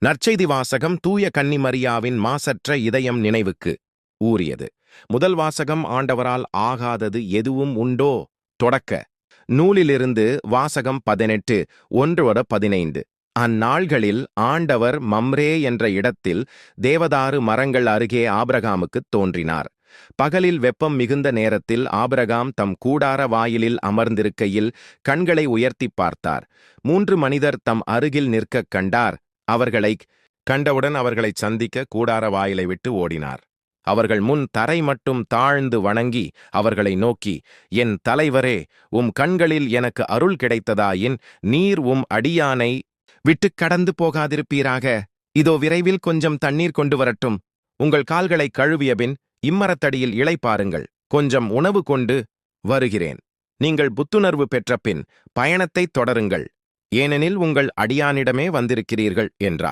நற்செய்தி வாசகம் தூய கன்னிமரியாவின் மாசற்ற இதயம் நினைவுக்கு ஊறியது. முதல் வாசகம் ஆண்டவரால் ஆகாதது எதுவும் உண்டோ? தொடக்க நூலிலிருந்து வாசகம் 18:1-15. அந்நாள்களில் ஆண்டவர் மம்ரே என்ற இடத்தில் தேவதாரு மரங்கள் அருகே ஆபிரகாமுக்குத் தோன்றினார். பகலில் வெப்பம் மிகுந்த நேரத்தில் ஆபிரகாம் தம் கூடார வாயிலில் அமர்ந்திருக்கையில் கண்களை உயர்த்திப் பார்த்தார். 3 மனிதர் தம் அருகில் நிற்கக் கண்டார். அவர்களைக் கண்டவுடன் அவர்களைச் சந்திக்க கூடார வாயிலை விட்டு ஓடினார். அவர்கள் முன் தரை மட்டும் தாழ்ந்து வணங்கி அவர்களை நோக்கி, என் தலைவரே, உம் கண்களில் எனக்கு அருள் கிடைத்ததாயின் நீர் உம் அடியானை விட்டுக் கடந்து போகாதிருப்பீராக. இதோ விரைவில் கொஞ்சம் தண்ணீர் கொண்டு வரட்டும். உங்கள் கால்களை கழுவியபின் இம்மரத்தடியில் இளைப்பாருங்கள். கொஞ்சம் உணவு கொண்டு வருகிறேன். நீங்கள் புத்துணர்வு பெற்ற பின் பயணத்தைத் தொடருங்கள். ஏனெனில் உங்கள் அடியானிடமே வந்திருக்கிறீர்கள் என்றார்.